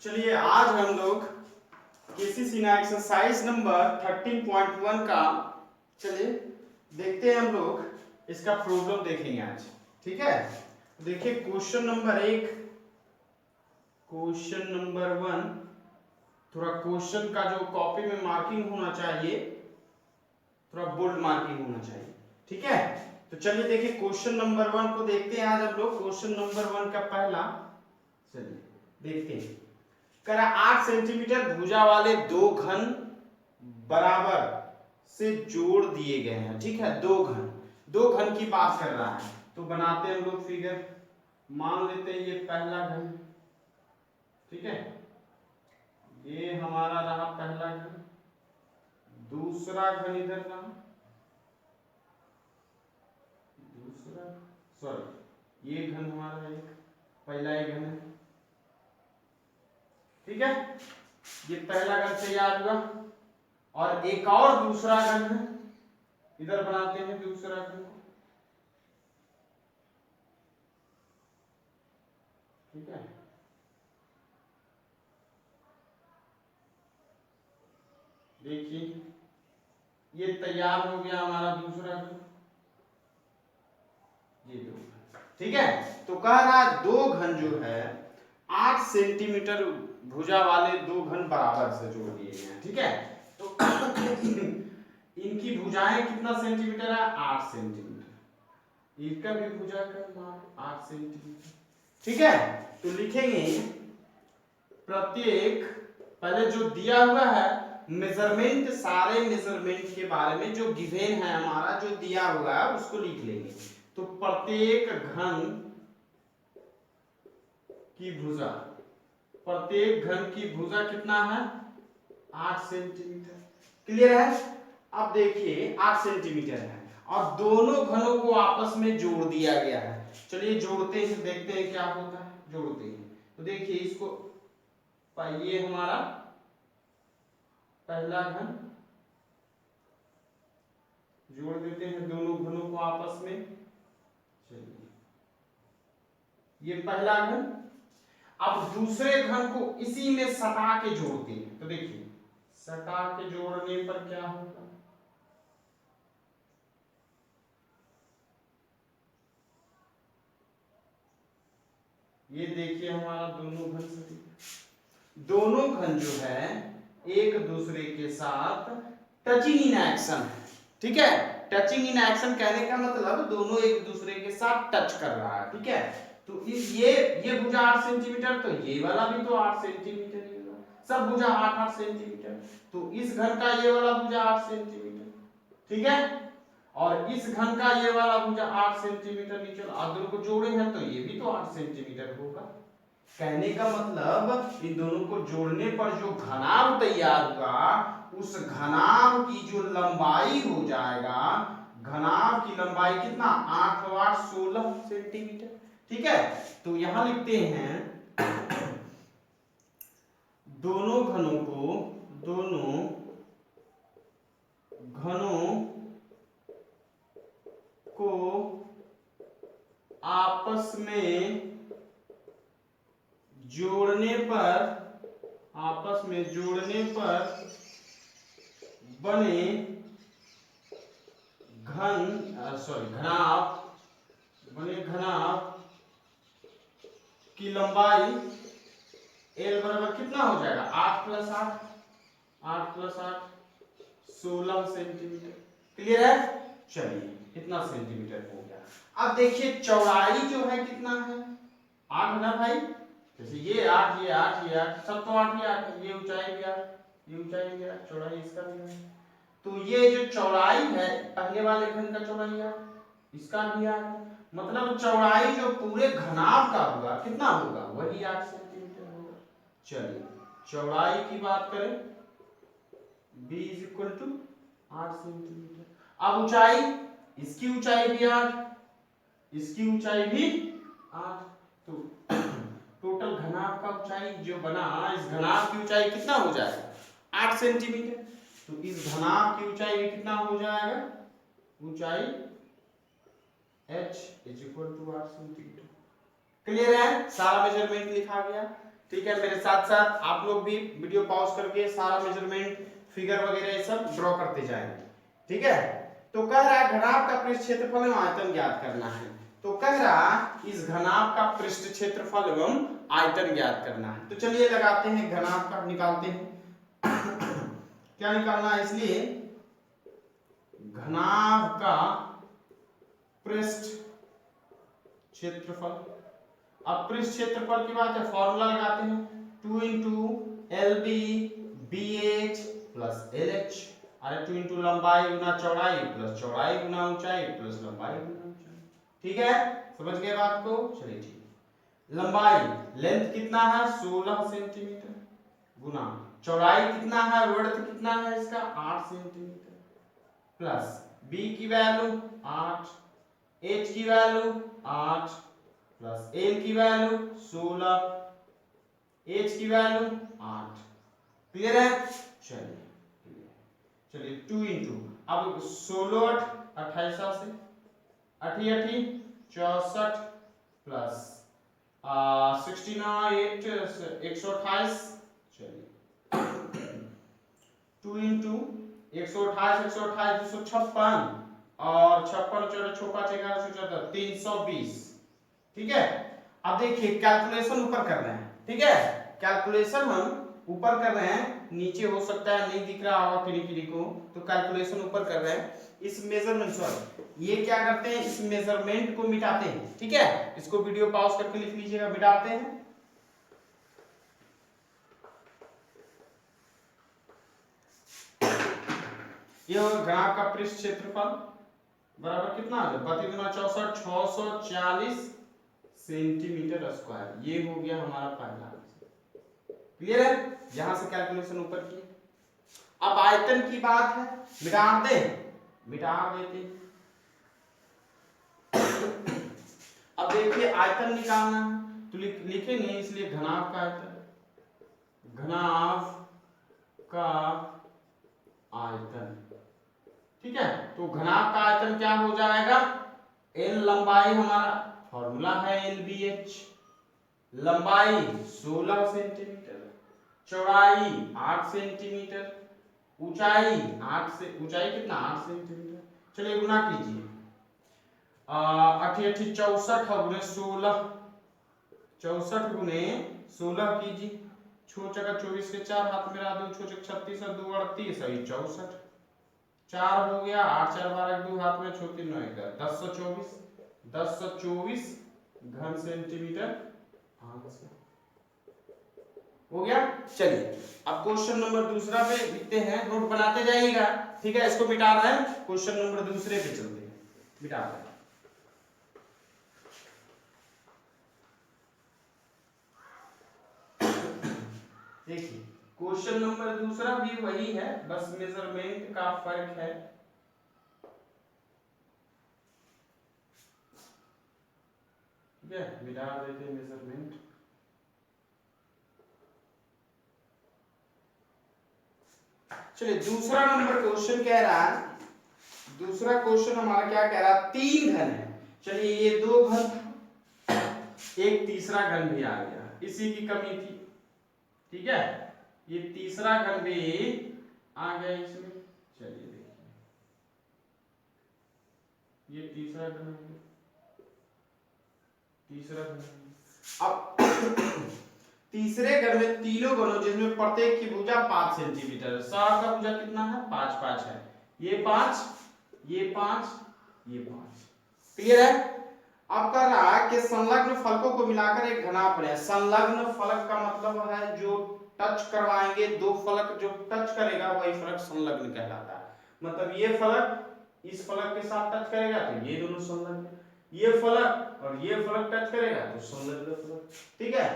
चलिए आज हम लोग केसीसी ना एक्सरसाइज नंबर 13.1 का चलिए देखते हैं। हम लोग इसका प्रॉब्लम देखेंगे आज, ठीक है। देखिए क्वेश्चन नंबर 1, क्वेश्चन नंबर 1, थोड़ा क्वेश्चन का जो कॉपी में मार्किंग होना चाहिए, थोड़ा बोल्ड मार्किंग होना चाहिए, ठीक है। तो चलिए देखिए क्वेश्चन नंबर 1 को देखते हैं आज हम लोग। क्वेश्चन नंबर 1 का पहला, चलिए देखते हैं। करा 8 सेंटीमीटर भुजा वाले दो घन बराबर से जोड़ दिए गए हैं, ठीक है। दो घन की बात कर रहा है, तो बनाते हैं हम लोग फिगर। मान लेते हैं ये पहला घन, ठीक है। ये हमारा रहा पहला घन, दूसरा घन इधर रहा, दूसरा सॉरी ये घन हमारा एक पहला ही घन है, ठीक है। ये पहला घन तैयार हुआ और एक और दूसरा घन है, इधर बनाते हैं दूसरा घन, ठीक है। देखिए ये तैयार हो गया हमारा दूसरा घन, ये दो घन, ठीक है। तो कह रहा है दो घन जो है 8 सेंटीमीटर भुजा वाले दो घन बराबर से जोड़ दिए गए हैं, ठीक है। तो इनकी भुजाएं कितना सेंटीमीटर है? 8 सेंटीमीटर। इसका भी भुजा का मान 8 सेंटीमीटर, ठीक है। तो लिखेंगे प्रत्येक, पहले जो दिया हुआ है मेजरमेंट, सारे मेजरमेंट के बारे में जो गिवन है हमारा, जो दिया हुआ है उसको लिख लेंगे। तो प्रत्येक घन की भुजा, प्रत्येक घन की भुजा कितना है? 8 सेंटीमीटर। क्लियर है? अब देखिए 8 सेंटीमीटर है और दोनों घनों को आपस में जोड़ दिया गया है। चलिए जोड़ते हैं, देखते हैं क्या होता है। जोड़ते हैं तो देखिए इसको, ये हमारा पहला घन, जोड़ देते हैं दोनों घनों को आपस में। चलिए ये पहला घन, अब दूसरे घन को इसी में सटा के जोड़ते हैं। तो देखिए सटा के जोड़ने पर क्या होगा? ये देखिए हमारा दोनों घन सटे, दोनों घन जो है एक दूसरे के साथ टचिंग इन एक्शन है, ठीक है। टचिंग इन एक्शन कहने का मतलब दोनों एक दूसरे के साथ टच कर रहा है, ठीक है। तो इस ये भुजा 8 सेंटीमीटर, तो ये वाला भी तो 8 सेंटीमीटर ही होगा, सब भुजा 8-8 सेंटीमीटर। तो इस घन का ये वाला भुजा 8 सेंटीमीटर, ठीक है। और इस घन का ये वाला भुजा 8 सेंटीमीटर नीचे, दोनों को जोड़े हैं तो ये भी तो 8 सेंटीमीटर होगा। कहने का मतलब इन दोनों को जोड़ने पर जो घनाभ तैयार हुआ, उस घनाभ की जो लंबाई हो जाएगा, घनाभ की लंबाई कितना? 8 और 8 16 सेंटीमीटर, ठीक है। तो यहां लिखते हैं दोनों घनों को आपस में जोड़ने पर बने घनाभ की लंबाई L बराबर कितना हो जाएगा? 8 + 8, 8 + 8 16 सेंटीमीटर। क्लियर है? चलिए इतना सेंटीमीटर हो गया। अब देखिए चौड़ाई जो है कितना है? 8 ना भाई, जैसे ये 8, ये 8, ये 8, सब तो 8 ही 8 है। ये ऊंचाई भी 8, ये ऊंचाई भी 8, चौड़ाई इसका भी है। तो ये जो चौड़ाई है, पहले वाले घन का चौड़ाई 8, इसका भी 8 है। मतलब चौड़ाई जो पूरे घनाभ का होगा कितना होगा? वही 8 सेंटीमीटर होगा। चलिए चौड़ाई की बात करें, b = 8 सेंटीमीटर। अब ऊंचाई, इसकी ऊंचाई भी 8, इसकी ऊंचाई भी 8। तो टोटल घनाभ का ऊंचाई जो बना, इस घनाभ की ऊंचाई कितना हो जाएगा? 8 सेंटीमीटर। तो इस घनाभ की ऊंचाई भी कितना हो जाएगा? ऊंचाई h = 8 सेंटीमीटर। क्लियर है? सारा मेजरमेंट लिखा गया। ठीक है, मेरे साथ साथ आप लोग भी वीडियो पॉज करके सारा मेजरमेंट फिगर वगैरह ये सब ड्रॉ करते जाएंगे। ठीक है, तो कह रहा है घनाभ का पृष्ठ क्षेत्रफल एवं आयतन ज्ञात करना है। तो कह रहा इस घनाभ का पृष्ठ क्षेत्रफल एवं आयतन ज्ञात करना है। तो चलिए लगाते हैं, घनाभ का निकालते हैं। क्या निकालना है, इसलिए घनाभ का पृष्ठ क्षेत्रफल। अब पृष्ठ क्षेत्रफल की बात है, फॉर्मूला लगाते हैं 2 into LB BH plus LH। अरे 2 इंटू लंबाई गुना चौड़ाई प्लस चौड़ाई गुना ऊंचाई प्लस लंबाई गुना ऊंचाई। ठीक है, समझ गए बात को? चलिए ठीक। लंबाई लेंथ कितना है 16 सेंटीमीटर गुना चौड़ाई कितना है, वर्थ कितना है इसका 8 सेंटीमीटर प्लस B की वैल्यू 8, H की वैल्यू 8 प्लस L की वैल्यू 16, H की वैल्यू 8। क्लियर है? चलिए 2 इंटू, अब 16 28 से 88 64 प्लस 69 128। चलिए 2 इंटू 128 256 और 56 4 5 11 320। ठीक है, अब देखिए कैलकुलेशन ऊपर कर रहे हैं। ठीक है, कैलकुलेशन हम ऊपर कर रहे हैं, नीचे हो सकता है नहीं दिख रहा होगा किसी को, तो कैलकुलेशन ऊपर कर रहे हैं। इस मेजरमेंट सॉरी ये क्या करते हैं, इस मेजरमेंट को मिटाते हैं। ठीक है, इसको वीडियो पॉज करके लिख लीजिएगा, मिटाते हैं। ये घनाभ का पृष्ठ क्षेत्रफल बराबर कितना आ जाए 32 गुना 64 640 सेंटीमीटर स्क्वायर। ये हो गया हमारा पहला। क्लियर है? यहां से कैलकुलेशन ऊपर की। अब आयतन की बात है, मिटा देते। अब देखिए आयतन निकालना है तो लिखेंगे, इसलिए घनाभ का आयतन, घनाभ का आयतन। ठीक है, तो घनाभ का आयतन क्या हो जाएगा, L लंबाई हमारा फॉर्मूला है LBH, लंबाई 16 सेंटीमीटर, चौड़ाई 8 सेंटीमीटर, ऊंचाई 8 से ऊंचाई कितना 8 सेंटीमीटर। चलिए गुना कीजिए, 88 64 गुने 16, 64 गुने 16 कीजिए, 6 चका 24 के 4 हाथ में रहा 2 6 36 और 2 38 और 64 4 हो गया, 8 4 12 2 हाथ में 6 3 9 1024 घन सेंटीमीटर हो गया। चलिए अब क्वेश्चन नंबर दूसरा पे लिखते हैं, नोट बनाते जाइएगा। ठीक है, इसको मिटा रहे हैं, क्वेश्चन नंबर दूसरे पे चलते हैं, मिटा रहे हैं। देखिए क्वेश्चन नंबर दूसरा भी वही है, बस मेजरमेंट का फर्क है। ठीक है, मिटा देते हैं मेजरमेंट। चलिए दूसरा नंबर क्वेश्चन कह रहा है, दूसरा क्वेश्चन हमारा क्या कह रहा है, 3 घन है। चलिए ये 2 घन, एक तीसरा घन भी आ गया, इसी की कमी थी। ठीक है, ये तीसरा घन भी आ गया इसमें। चलिए देखिए ये तीसरा घन, तीसरा घन। अब तीसरे घन में तीनों घनों जिसमें प्रत्येक की भुजा 5 सेंटीमीटर, सब का भुजा कितना है 5 5 है, ये 5 ये 5 ये 5। क्लियर है? अब कह रहा है कि संलग्न फलकों को मिलाकर एक घनाभ बने। संलग्न फलक का मतलब है जो टच करवाएंगे, 2 फलक जो टच करेगा वही फलक संलग्न कहलाता है। मतलब ये फलक इस फलक के साथ टच करेगा तो ये दोनों संलग्न, ये फलक और ये फलक टच करेगा तो संलग्न फलक। ठीक है,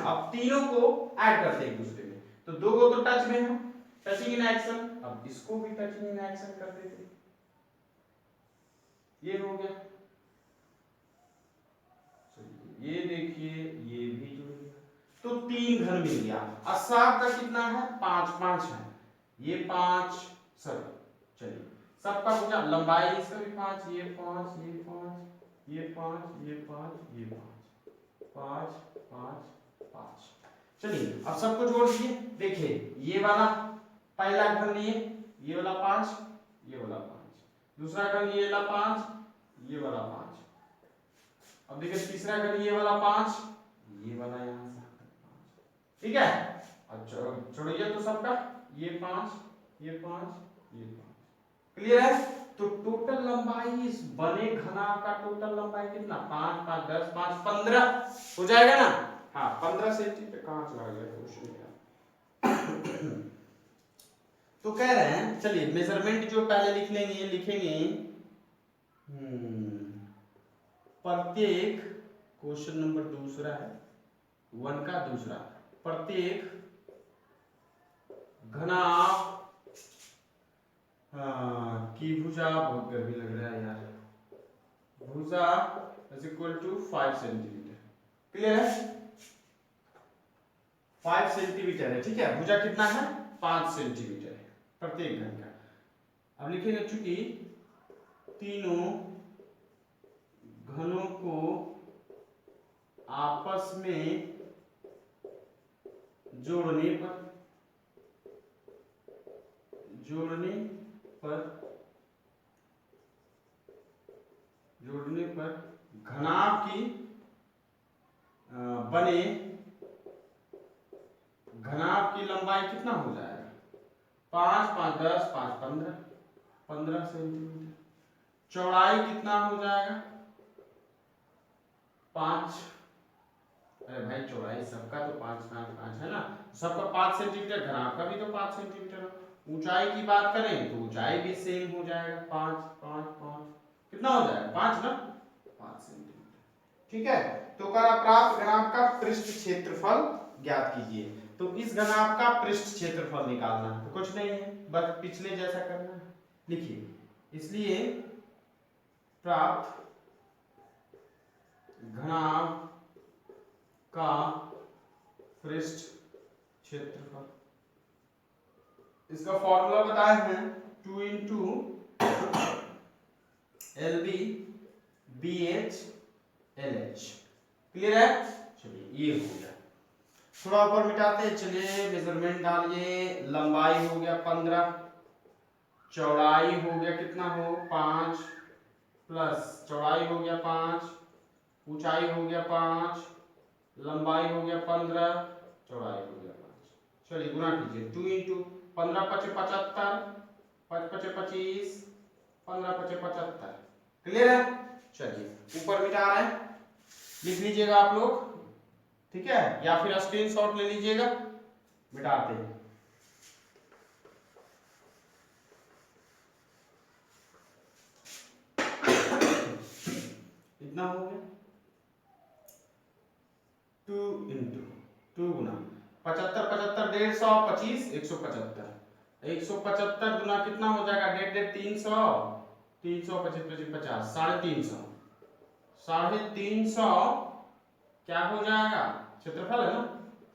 अब तीनों को ऐड करते हैं एक दूसरे में, तो 2 को तो टच में है, टचिंग इन एक्शन, अब इसको भी टचिंग इन एक्शन कर देते, ये हो गया। ये देखिए ये भी जुड़ गया, तो 3 घन मिल गया। और सब का कितना है 5 5 है, ये 5 सॉरी चलिए सबका पूछा लंबाई इसका भी 5, ये 5 ये 5 ये 5 ये 5 ये 5 5 5 5। चलिए अब सबको जोड़ दिए। देखिए ये वाला पहला घन लिए, ये वाला 5, ये वाला 5, दूसरा घन ये वाला 5, ये वाला 5, अब देखिए तीसरा घन ये वाला 5, ये वाला यहाँ से 5, ठीक है। अच्छा छोड़िए तो सबका, ये 5, ये 5, ये 5, क्लियर है। तो टोटल लंबाई इस बने घनाभ का टोटल लंबाई कितना, 5 5 10 5 15 हो जाएगा ना। हाँ 15 सेंटीमीटर। कहाँ चला गया क्वेश्चन मेरा। तो कह रहे हैं चलिए मेजरमेंट जो पहले लिख लेंगे, लिखेंगे प्रत्येक, क्वेश्चन नंबर दूसरा है 1 का दूसरा, प्रत्येक घनाभ की भुजा, बहुत गर्मी लग रहा है यार, भुजा is equal to 5 centimetre, clear है। 5 सेंटीमीटर है, ठीक है। भुजा कितना है, 5 सेंटीमीटर है प्रत्येक घन का। अब लिखेंगे चूंकि तीनों घनों को आपस में जोड़ने पर घनाभ की बने घनाभ की लंबाई कितना हो जाएगा, 5 5 10 5 15 15 सेंटीमीटर। चौड़ाई कितना हो जाएगा, 5, अरे भाई चौड़ाई सबका तो 5 5 5 है ना, सबका 5 सेंटीमीटर, घनाभ का भी तो 5 सेंटीमीटर। ऊंचाई की बात करें तो ऊंचाई भी सेम हो जाएगा, 5 5 5, कितना हो जाएगा 5 ना, 5 सेंटीमीटर, ठीक है। तो प्राप्त घनाभ का पृष्ठ क्षेत्रफल ज्ञात कीजिए। तो इस घनाभ का पृष्ठ क्षेत्रफल निकालना है, तो कुछ नहीं है बस पिछले जैसा करना है, लिखिए। इसलिए प्राप्त घनाभ का पृष्ठ क्षेत्रफल, इसका फॉर्मूला बताए हैं 2 into LB BH LH, clear है। चलिए ये हो गया, थोड़ा ऊपर मिटाते हैं। चलिए मेजरमेंट डालिए, लंबाई हो गया 15, चौड़ाई हो गया कितना हो 5 प्लस चौड़ाई हो गया 5, ऊंचाई हो गया 5, लंबाई हो गया 15, चौड़ाई हो गया 5। चलिए गुना कीजिए, 2 इंटू 15 5 75, 5 5 25, 15 5 75, क्लियर है। चलिए ऊपर मिटा रहे हैं, लिख लीजिएगा आप लोग, ठीक है, या फिर स्क्रीनशॉट ले लीजिएगा, मिटाते हैं। इतना हो गया 2 इंटू 2 गुना 75 75 150 25 175, 175 गुना कितना हो जाएगा 150 300 300 25 25 50 350, 350 क्या हो जाएगा, क्षेत्रफल है ना,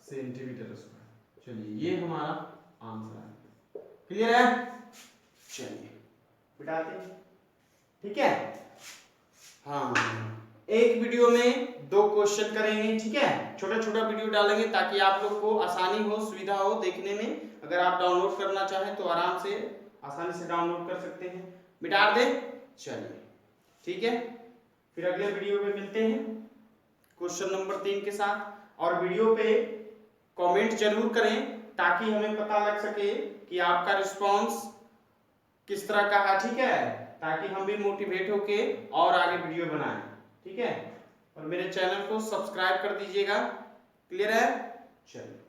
सेंटीमीटर स्क्वायर। चलिए ये हमारा आंसर है, क्लियर है। चलिए बिठाते हैं, ठीक है। हाँ एक वीडियो में 2 क्वेश्चन करेंगे, ठीक है, छोटा छोटा वीडियो डालेंगे ताकि आप लोग को आसानी हो, सुविधा हो देखने में। अगर आप डाउनलोड करना चाहें तो आराम से आसानी से डाउनलोड कर सकते हैं, मिटा दे। चलिए ठीक है, फिर अगले वीडियो में मिलते हैं क्वेश्चन नंबर 3 के साथ। और वीडियो पे कमेंट जरूर करें ताकि हमें पता लग सके कि आपका रिस्पांस किस तरह का है, ठीक है, ताकि हम भी मोटिवेट होके और आगे वीडियो बनाएं, ठीक है। और मेरे चैनल को सब्सक्राइब कर दीजिएगा, क्लियर है। चलिए।